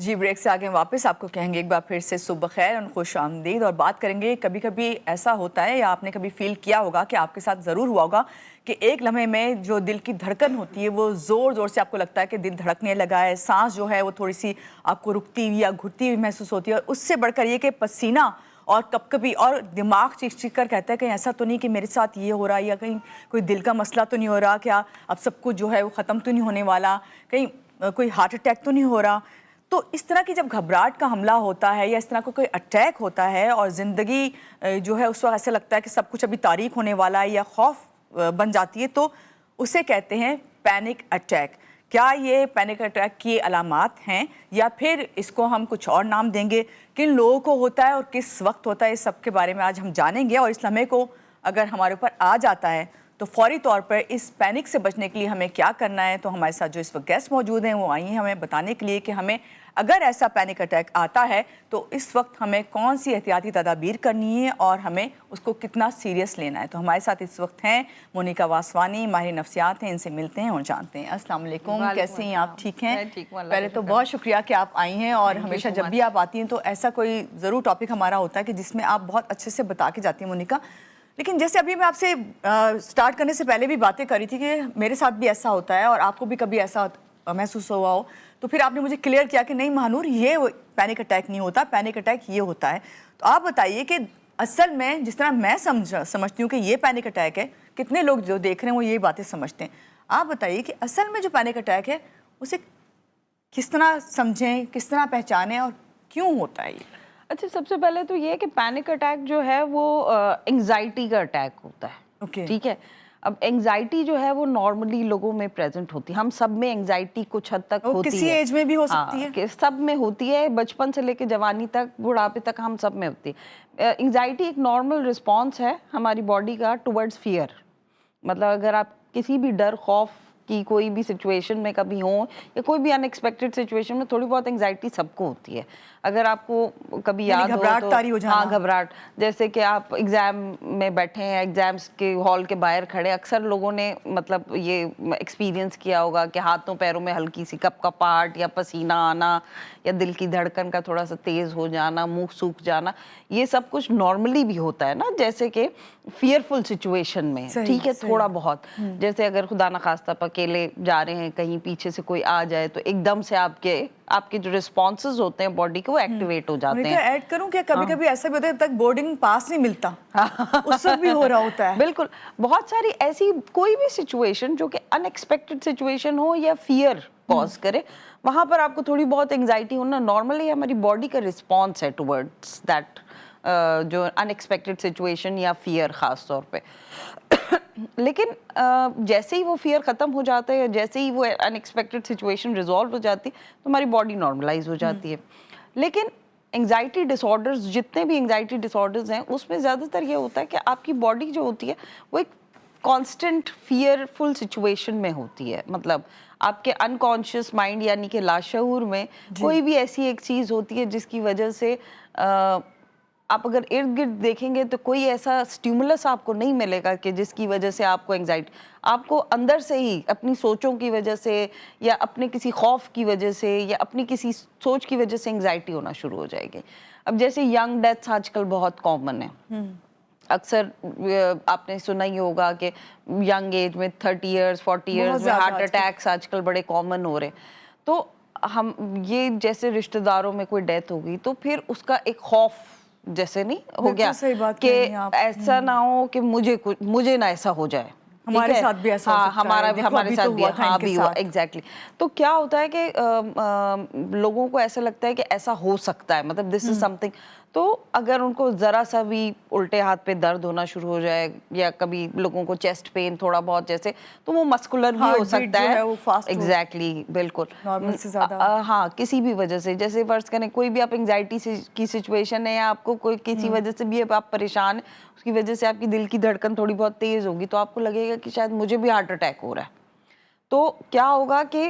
जी, break से आगे वापस आपको कहेंगे एक बार फिर से सुबह खैर और खुश आमदीद, और बात करेंगे कभी कभी ऐसा होता है या आपने कभी फील किया होगा कि आपके साथ ज़रूर हुआ होगा कि एक लम्हे में जो दिल की धड़कन होती है वो ज़ोर ज़ोर से आपको लगता है कि दिल धड़कने लगा है, सांस जो है वो थोड़ी सी आपको रुकती हुई या घुटती हुई महसूस होती है, और उससे बढ़कर ये कि पसीना और कभी और दिमाग चीख कर कहता है कहीं ऐसा तो नहीं कि मेरे साथ ये हो रहा है, या कहीं कोई दिल का मसला तो नहीं हो रहा, क्या अब सब कुछ जो है वो ख़त्म तो नहीं होने वाला, कहीं कोई हार्ट अटैक तो नहीं हो रहा। तो इस तरह की जब घबराहट का हमला होता है या इस तरह का कोई अटैक होता है और ज़िंदगी जो है उस वक्त ऐसा लगता है कि सब कुछ अभी तारीख होने वाला है या खौफ बन जाती है, तो उसे कहते हैं पैनिक अटैक। क्या ये पैनिक अटैक की अलामात हैं या फिर इसको हम कुछ और नाम देंगे? किन लोगों को होता है और किस वक्त होता है, इस सब के बारे में आज हम जानेंगे। और इस लम्हे को अगर हमारे ऊपर आ जाता है तो फौरी तौर पर इस पैनिक से बचने के लिए हमें क्या करना है। तो हमारे साथ जो इस वक्त गेस्ट मौजूद हैं वो आई हैं हमें बताने के लिए कि हमें अगर ऐसा पैनिक अटैक आता है तो इस वक्त हमें कौन सी एहतियाती तदाबीर करनी है और हमें उसको कितना सीरियस लेना है। तो हमारे साथ इस वक्त हैं मोनिका वासवानी, माहिर नफ्सियात हैं, इनसे मिलते हैं और जानते हैं। अस्सलाम वालेकुम, कैसे हैं आप? ठीक हैं? पहले तो बहुत शुक्रिया कि आप आई हैं, और हमेशा जब भी आप आती हैं तो ऐसा कोई ज़रूर टॉपिक हमारा होता है कि जिसमें आप बहुत अच्छे से बता के जाती हैं मोनिका। लेकिन जैसे अभी मैं आपसे स्टार्ट करने से पहले भी बातें करी थी कि मेरे साथ भी ऐसा होता है और आपको भी कभी ऐसा महसूस हुआ हो, तो फिर आपने मुझे क्लियर किया कि नहीं महानूर, ये पैनिक अटैक नहीं होता, पैनिक अटैक ये होता है। तो आप बताइए कि असल में जिस तरह मैं समझती हूँ कि ये पैनिक अटैक है, कितने लोग जो देख रहे हैं वो ये बातें समझते हैं। आप बताइए कि असल में जो पैनिक अटैक है उसे किस तरह समझें, किस तरह पहचानें और क्यों होता है ये? अच्छा, सबसे पहले तो ये है कि पैनिक अटैक जो है वो एंग्जाइटी का अटैक होता है। ठीक है। अब एंग्जाइटी जो है वो नॉर्मली लोगों में प्रेजेंट होती है, हम सब में एंग्जाइटी कुछ हद तक होती है, किसी एज में भी हो सकती है, कि सब में होती है, बचपन से लेकर जवानी तक, बुढ़ापे तक हम सब में होती है। एंग्जाइटी एक नॉर्मल रिस्पॉन्स है हमारी बॉडी का टुवर्ड्स फियर। मतलब अगर आप किसी भी डर खौफ की कोई भी सिचुएशन में कभी हो या कोई भी अनएक्सपेक्टेड सिचुएशन में थोड़ी बहुत एंग्जाइटी सबको होती है। अगर आपको कभी याद हो तो हाँ, घबराहट, जैसे कि आप एग्जाम में बैठे हैं, एग्जाम्स के हॉल के बाहर खड़े, अक्सर लोगों ने मतलब ये एक्सपीरियंस किया होगा कि हाथों पैरों में हल्की सी कपकपाहट या पसीना आना या दिल की धड़कन का थोड़ा सा तेज हो जाना, मुंह सूख जाना, ये सब कुछ नॉर्मली भी होता है ना, जैसे कि फियरफुल सिचुएशन में। ठीक है, थोड़ा बहुत, जैसे अगर खुदा ना खास्ता अकेले जा रहे हैं, कहीं पीछे से कोई आ जाए तो एकदम से आपके जो रिस्पॉन्सेज होते हैं बॉडी के वो एक्टिवेट हो जाते हैं। ऐड करूं क्या, कभी कभी ऐसा भी होता है तक बोर्डिंग पास नहीं मिलता उस वक्त भी हो रहा होता है। बिल्कुल, बहुत सारी ऐसी कोई भी सिचुएशन जो कि अनएक्सपेक्टेड सिचुएशन हो या फियर कॉज करे, वहां पर आपको थोड़ी बहुत एंग्जाइटी होना नॉर्मली हमारी बॉडी का रिस्पॉन्स है टुवर्ड्स दैट जो अनएक्सपेक्टेड सिचुएशन या फियर खास तौर पे। लेकिन जैसे ही वो फियर खत्म हो जाता है, जैसे ही वो अनएक्सपेक्टेड सिचुएशन रिजॉल्व हो जाती है तो हमारी बॉडी नॉर्मलाइज हो जाती है। लेकिन एंग्जाइटी डिसऑर्डर्स, जितने भी एंग्जाइटी डिसऑर्डर्स हैं, उसमें ज़्यादातर ये होता है कि आपकी बॉडी जो होती है वो एक कांस्टेंट फियरफुल सिचुएशन में होती है। मतलब आपके अनकॉन्शियस माइंड यानी कि लाशऊर में कोई भी ऐसी एक चीज़ होती है जिसकी वजह से आप अगर इर्द गिर्द देखेंगे तो कोई ऐसा स्टिमुलस आपको नहीं मिलेगा कि जिसकी वजह से आपको एंग्जाइटी, आपको अंदर से ही अपनी सोचों की वजह से या अपने किसी खौफ की वजह से या अपनी किसी सोच की वजह से एंग्जाइटी होना शुरू हो जाएगी। अब जैसे यंग डेथ्स आजकल बहुत कॉमन है, अक्सर आपने सुना ही होगा कि यंग एज में 30 इयर्स 40 इयर्स में हार्ट अटैक्स आजकल बड़े कॉमन हो रहे हैं। तो हम ये जैसे रिश्तेदारों में कोई डेथ हो गई तो फिर उसका एक खौफ जैसे नहीं हो गया कि ऐसा ना हो कि मुझे ना ऐसा हो जाए, हमारे साथ भी ऐसा हो सकता है, हमारे साथ भी हाँ भी हुआ एग्जैक्टली। तो क्या होता है कि लोगों को ऐसा लगता है कि ऐसा हो सकता है, मतलब दिस इज समथिंग। तो अगर उनको जरा सा भी उल्टे हाथ पे दर्द होना शुरू हो जाए या कभी लोगों को चेस्ट पेन थोड़ा बहुत जैसे, तो वो मस्कुलर भी हो सकता है, एग्जैक्टली बिल्कुल नॉर्मल से ज्यादा हाँ, किसी भी वजह से, जैसे फर्ज करें कोई भी आप एंग्जाइटी की सिचुएशन है या आपको कोई किसी वजह से भी आप परेशान है, उसकी वजह से आपकी दिल की धड़कन थोड़ी बहुत तेज होगी तो आपको लगेगा कि शायद मुझे भी हार्ट अटैक हो रहा है। तो क्या होगा कि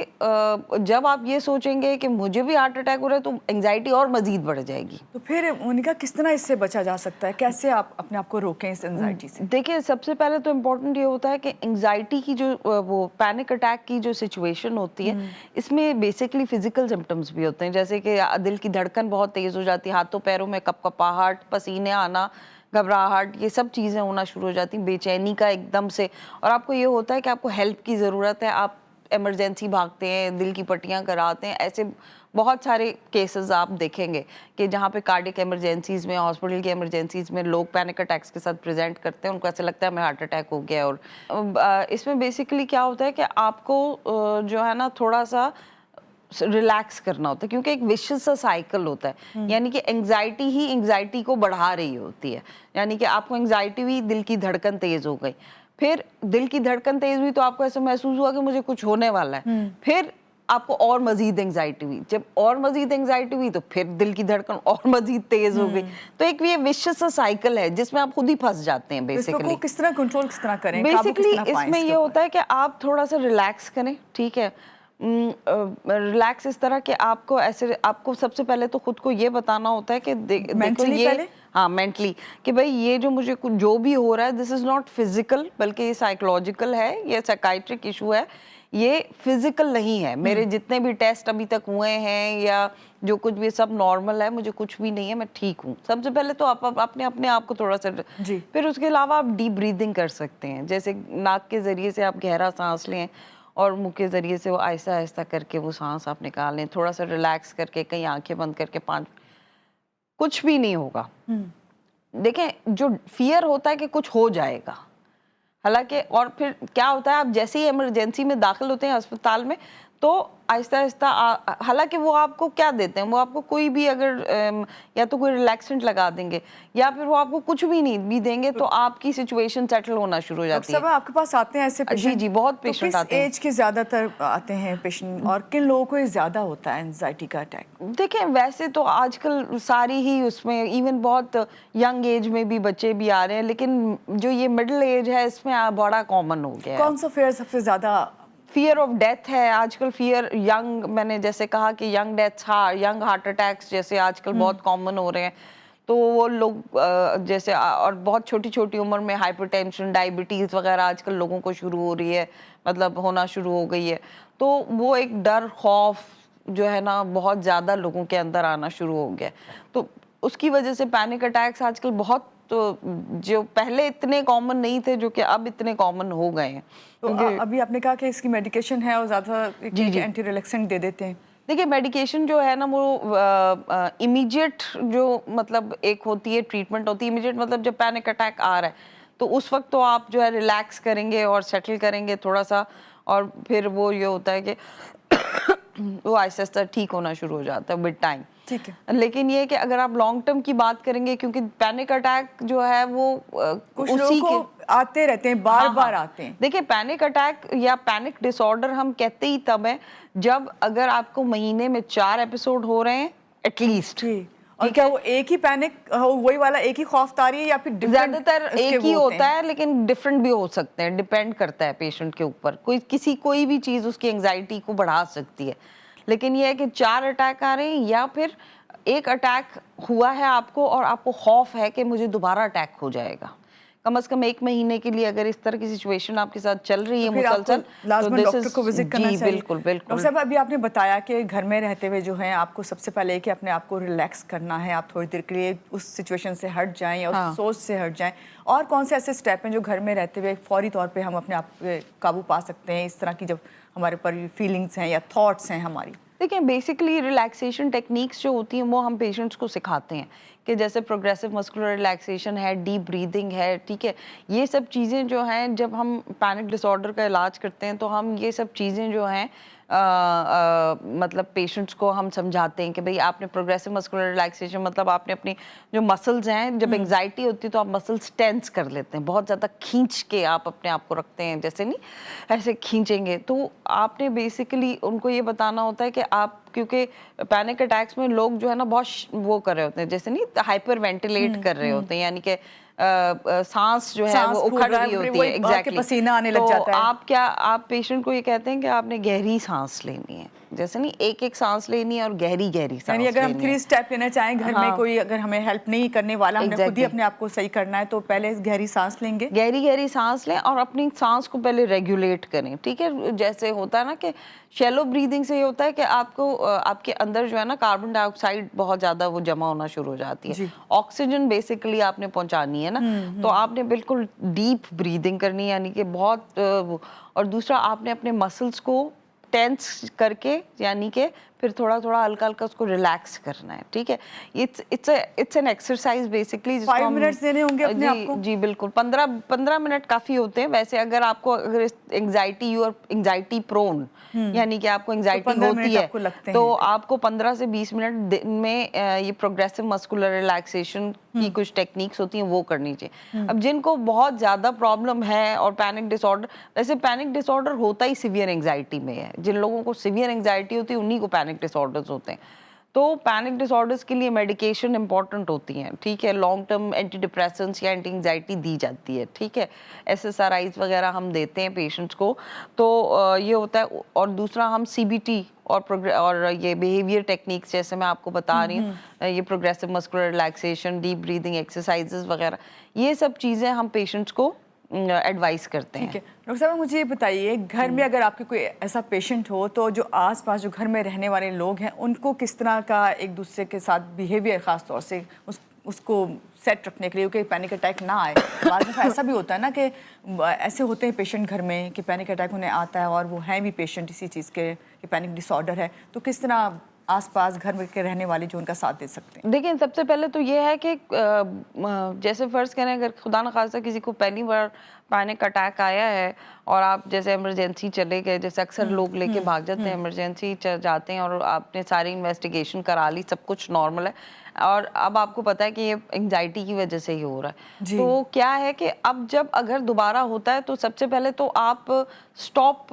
जब आप ये सोचेंगे कि मुझे भी हार्ट अटैक हो रहा है तो एंजाइटी और मजीद बढ़ जाएगी। तो फिर मोनिका किस तरह इससे बचा जा सकता है, कैसे आप अपने आप को रोकें इस एंजाइटी से? देखिए, सबसे पहले तो इम्पोर्टेंट ये होता है कि एंजाइटी की जो वो पैनिक अटैक की जो सिचुएशन होती है, इसमें बेसिकली फिजिकल सिम्टम्स भी होते हैं, जैसे कि दिल की धड़कन बहुत तेज हो जाती है, हाथों पैरों में कपकपाहट, पसीने आना, घबराहट, ये सब चीज़ें होना शुरू हो जाती हैं, बेचैनी का एकदम से। और आपको ये होता है कि आपको हेल्प की ज़रूरत है, आप इमरजेंसी भागते हैं, दिल की पट्टियाँ कराते हैं। ऐसे बहुत सारे केसेस आप देखेंगे कि जहाँ पे कार्डियक इमरजेंसीज में, हॉस्पिटल की इमरजेंसीज में लोग पैनिक अटैक्स के साथ प्रेजेंट करते हैं, उनको ऐसा लगता है हमें हार्ट अटैक हो गया। और इसमें बेसिकली क्या होता है कि आपको जो है ना थोड़ा सा रिलैक्स करना होता है, क्योंकि एक विशियस सा साइकिल होता है, यानी कि एंग्जाइटी ही एंग्जाइटी को बढ़ा रही होती है। यानी कि आपको एंग्जाइटी हुई, दिल की धड़कन तेज हो गई, फिर दिल की धड़कन तेज हुई तो आपको ऐसा महसूस हुआ कि मुझे कुछ होने वाला है, फिर आपको और मजीद एंग्जाइटी हुई, जब और मजीद एंग्जाइटी हुई तो फिर दिल की धड़कन और मजीद तेज हो गई। तो एक ये विशियस सा साइकिल है जिसमें आप खुद ही फंस जाते हैं तो इसको बेसिकली। किस तरह कंट्रोल किस तरह करें, काबू किस बेसिकली तरह पाएं इसमें इसके ये ऊपर? होता है कि आप थोड़ा सा रिलैक्स करें, ठीक है। रिलैक्स इस तरह के आपको ऐसे, आपको सबसे पहले तो खुद को ये बताना होता है कि देखो Mentally ये पहले? हाँ, मेंटली, कि भाई ये जो मुझे कुछ जो भी हो रहा है, दिस इज नॉट फिजिकल, बल्कि ये साइकोलॉजिकल है, ये साइकाइट्रिक इशू है, ये फिजिकल नहीं है। मेरे जितने भी टेस्ट अभी तक हुए हैं या जो कुछ भी, सब नॉर्मल है, मुझे कुछ भी नहीं है, मैं ठीक हूँ। सबसे पहले तो आप अपने आप को थोड़ा सा जी। फिर उसके अलावा आप डीप ब्रीदिंग कर सकते हैं, जैसे नाक के जरिए से आप गहरा सांस लें और मुंह के जरिए से वो आहिस्ता आहिस्ता करके वो सांस आप निकाल लें, थोड़ा सा रिलैक्स करके, कहीं आंखें बंद करके 5, कुछ भी नहीं होगा। देखें, जो फियर होता है कि कुछ हो जाएगा, हालांकि, और फिर क्या होता है, आप जैसे ही इमरजेंसी में दाखिल होते हैं अस्पताल में, तो आहिस्ता आहिस्ता हालांकि वो आपको क्या देते हैं, वो आपको कोई भी अगर या तो कोई रिलैक्सेंट लगा देंगे या फिर वो आपको कुछ भी नहीं भी देंगे, तो आपकी सिचुएशन सेटल होना शुरू हो जाती है। सब आपके पास आते हैं ऐसे पेशेंट? जी, बहुत तो पेशेंट किस आते हैं। एज के ज्यादातर आते हैं पेशेंट, और किन लोगों को ये ज्यादा होता है एंजाइटी का अटैक? देखें, वैसे तो आजकल सारी ही उसमें, इवन बहुत यंग एज में भी बच्चे भी आ रहे हैं, लेकिन जो ये मिडिल एज है इसमें बड़ा कॉमन हो गया है। कौन सा फेयर सबसे ज्यादा? फियर ऑफ डेथ है आजकल, फियर यंग, मैंने जैसे कहा कि young deaths, young heart attacks जैसे आजकल बहुत कॉमन हो रहे हैं, तो वो लोग जैसे और बहुत छोटी छोटी उम्र में हाइपरटेंशन, डायबिटीज वगैरह आजकल लोगों को शुरू हो रही है, मतलब होना शुरू हो गई है। तो वो एक डर, खौफ जो है ना बहुत ज्यादा लोगों के अंदर आना शुरू हो गया, तो उसकी वजह से पैनिक अटैक्स आजकल बहुत, तो जो पहले इतने कॉमन नहीं थे, जो कि अब इतने कॉमन हो गए हैं। तो अभी आपने कहा कि इसकी मेडिकेशन है और ज्यादा एंटी रिलैक्सेंट दे देते हैं। देखिए, मेडिकेशन जो है ना वो इमीडिएट जो मतलब एक होती है ट्रीटमेंट होती है, इमीडिएट मतलब जब पैनिक अटैक आ रहा है तो उस वक्त तो आप जो है रिलैक्स करेंगे और सेटल करेंगे थोड़ा सा, और फिर वो ये होता है कि वो आहिस्ता आहिस्ता ठीक होना शुरू हो जाता है विद टाइम। ठीक है, लेकिन ये कि अगर आप लॉन्ग टर्म की बात करेंगे, क्योंकि पैनिक अटैक जो है वो कुछ उसी लोगों को आते रहते हैं, बार बार आते हैं। देखिए, पैनिक अटैक या पैनिक डिसऑर्डर हम कहते ही तब है जब अगर आपको महीने में 4 एपिसोड हो रहे हैं एटलीस्ट। और क्या वो एक ही पैनिक, वही वाला एक ही खौफतारी है या फिर ज्यादातर एक ही होता है, लेकिन डिफरेंट भी हो सकते हैं, डिपेंड करता है पेशेंट के ऊपर। कोई भी चीज उसकी एंजाइटी को बढ़ा सकती है, लेकिन ये है कि 4 अटैक आ रहे हैं या फिर एक अटैक हुआ है आपको और आपको खौफ है कि मुझे दोबारा अटैक हो जाएगा, कम से कम 1 महीने के लिए अगर इस तरह की सिचुएशन आपके साथ चल रही है मुसलसल, तो डॉक्टर को विजिट करना चाहिए। बिल्कुल बिल्कुल। डॉक्टर साहब, अभी आपने बताया कि घर में रहते हुए जो है आपको सबसे पहले कि अपने आप को रिलैक्स करना है, आप थोड़ी देर के लिए उस सिचुएशन से हट जाएं और उस सोच से हट जाएं, और कौन से ऐसे स्टेप हैं जो घर में रहते हुए फौरी तौर पे हम अपने आप पे काबू पा सकते हैं इस तरह की जब हमारे ऊपर फीलिंग्स हैं या थॉट्स हैं हमारी? देखिए, बेसिकली रिलैक्सेशन टेक्निक्स जो होती हैं वो हम पेशेंट्स को सिखाते हैं कि जैसे प्रोग्रेसिव मस्कुलर रिलैक्सेशन है, डीप ब्रीदिंग है, ठीक है। ये सब चीज़ें जो हैं, जब हम पैनिक डिसऑर्डर का इलाज करते हैं तो हम ये सब चीज़ें जो हैं मतलब पेशेंट्स को हम समझाते हैं कि भाई आपने प्रोग्रेसिव मस्कुलर रिलैक्सेशन मतलब आपने अपनी जो मसल्स हैं, जब एंग्जाइटी होती है तो आप मसल्स टेंस कर लेते हैं, बहुत ज़्यादा खींच के आप अपने आप को रखते हैं, जैसे नहीं ऐसे खींचेंगे, तो आपने बेसिकली उनको ये बताना होता है कि आप क्योंकि पैनिक अटैक्स में लोग जो है ना बहुत वो कर रहे होते हैं, जैसे नहीं हाइपर वेंटिलेट कर रहे होते हैं, यानी कि सांस जो है वो उखड़ रही होती है, एग्जैक्टली पसीना आने लग जाता है। आप पेशेंट को ये कहते हैं कि आपने गहरी सांस लेनी है, जैसे नहीं एक एक सांस लेनी है और गहरी गहरी सांस यानी अगर हम लेनी है। 3 स्टेप लेना चाहें घर में, कोई अगर हमें हेल्प नहीं करने वाला, हमने खुद ही Exactly. अपने आप को सही करना है, तो पहले गहरी सांस लेंगे। गहरी गहरी सांस लें और अपनी सांस को पहले रेगुलेट करें, ठीक है। जैसे होता है ना कि शैलो ब्रीदिंग से ये होता है कि आपको आपके अंदर जो है ना कार्बन डाइऑक्साइड बहुत ज्यादा वो जमा होना शुरू हो जाती है, ऑक्सीजन बेसिकली आपने पहुंचानी है ना, तो आपने बिल्कुल डीप ब्रीदिंग करनी है, यानी कि बहुत और दूसरा आपने अपने मसल्स को टेंस करके, यानी कि फिर थोड़ा थोड़ा हल्का हल्का उसको रिलैक्स करना है, ठीक है। It's an exercise basically. 5 minutes देने होंगे अपने आप को? जी बिल्कुल, 15 मिनट काफी होते हैं वैसे। अगर आपको अगर anxiety you are anxiety prone, यानी कि आपको एंजाइटी होती है, तो आपको 15 से 20 मिनट दिन में ये प्रोग्रेसिव मस्कुलर रिलैक्सेशन की कुछ टेक्निक्स होती हैं वो करनी चाहिए। अब जिनको बहुत ज्यादा प्रॉब्लम है और पैनिक डिसऑर्डर, वैसे पैनिक डिसऑर्डर होता ही सिवियर एंजाइटी में है, जिन लोगों को सिवियर एंजाइटी होती है उन्हीं को पैनिक डिसऑर्डर्स होते हैं। तो पैनिक डिसऑर्डर्स के लिए मेडिकेशन इंपॉर्टेंट होती हैं, ठीक है। लॉन्ग टर्म एंटी डिप्रेसेंट्स या एंटी एंजाइटी दी जाती है, ठीक है। SSRIs वगैरह हम देते हैं पेशेंट्स को, तो ये होता है। और दूसरा हम CBT और ये बिहेवियर टेक्निक्स जैसे मैं आपको बता रही हूँ, ये progressive muscular relaxation, deep breathing exercises वगैरह, ये सब चीज़ें हम पेशेंट्स को एडवाइस करते हैं। ठीक है डॉक्टर साहब, मुझे ये बताइए, घर में अगर आपके कोई ऐसा पेशेंट हो, तो जो आसपास जो घर में रहने वाले लोग हैं उनको किस तरह का एक दूसरे के साथ बिहेवियर, खास तौर से उसको सेट रखने के लिए, क्योंकि पैनिक अटैक ना आए। बाद में ऐसा भी होता है ना कि ऐसे होते हैं पेशेंट घर में कि पैनिक अटैक उन्हें आता है और वो हैं भी पेशेंट इसी चीज़ के कि पैनिक डिसऑर्डर है, तो किस तरह आसपास घर में के रहने वाले जो उनका साथ दे सकते हैं? देखिए, सबसे पहले तो ये है कि जैसे फर्ज करें अगर खुदा न खास्ता किसी को पहली बार पैनिक अटैक आया है और आप जैसे इमरजेंसी चले गए, जैसे अक्सर लोग लेके भाग जाते हैं, इमरजेंसी जाते हैं और आपने सारी इन्वेस्टिगेशन करा ली, सब कुछ नॉर्मल है और अब आपको पता है कि ये एंजाइटी की वजह से ही हो रहा है, तो क्या है कि अब जब अगर दोबारा होता है तो सबसे पहले तो आप stop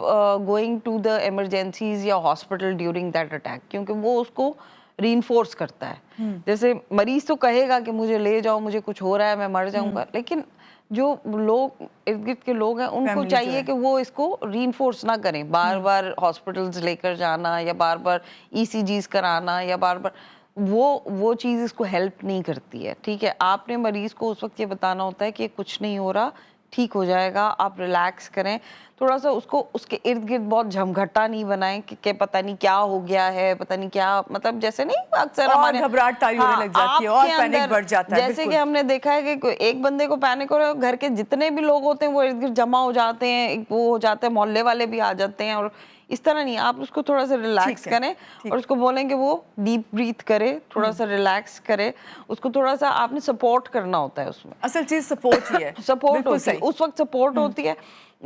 going to the emergencies या हॉस्पिटल ड्यूरिंग दैट अटैक, क्योंकि वो उसको रीइंफोर्स करता है। जैसे मरीज तो कहेगा कि मुझे ले जाओ, मुझे कुछ हो रहा है, मैं मर जाऊंगा, लेकिन जो लोग इर्द गिर्द के लोग हैं उनको चाहिए कि वो इसको रीइंफोर्स ना करें, बार बार हॉस्पिटल्स लेकर जाना या बार बार ECGs कराना या बार बार वो चीज़ इसको हेल्प नहीं करती है, ठीक है। आपने मरीज को उस वक्त ये बताना होता है कि कुछ नहीं हो रहा, ठीक हो जाएगा, आप रिलैक्स करें, थोड़ा सा उसको उसके इर्द गिर्द बहुत झमघटा नहीं बनाएं कि पता नहीं क्या हो गया है, पता नहीं क्या, मतलब जैसे नहीं अक्सर हमारे घबराहट तारी होने लग जाती है और पैनिक बढ़ जाता है। जैसे कि हमने देखा है कि एक बंदे को पैनिक हो रहा है, घर के जितने भी लोग होते हैं वो इर्द गिर्द जमा हो जाते हैं, वो हो जाते हैं, मोहल्ले वाले भी आ जाते हैं, और इस तरह नहीं, आप उसको थोड़ा सा रिलैक्स करें और उसको बोलें कि वो डीप ब्रीथ करे, थोड़ा सा रिलैक्स करे, उसको थोड़ा सा आपने सपोर्ट करना होता है उसमें। असल चीज सपोर्ट ही है। सपोर्ट होती है उस वक्त, सपोर्ट होती है।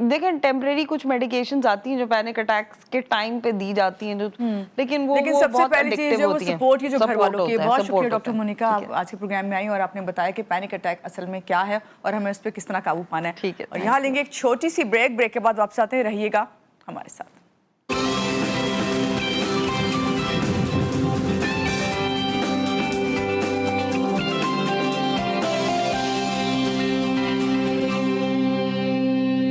देखें, टेम्परेरी कुछ मेडिकेशंस आती हैं जो पैनिक अटैक्स के टाइम पे दी जाती हैं, जो लेकिन सबसे पहली चीज है वो सपोर्ट ही जो घर वालों की। बहुत शुक्रिया डॉक्टर मोनिका, आप आज के प्रोग्राम में आई और आपने बताया कि पैनिक अटैक असल में क्या है और हमें उस पर किस तरह काबू पाना है। ठीक है, और यहाँ लेंगे एक छोटी सी ब्रेक के बाद वापस आते हैं, रहिएगा हमारे साथ।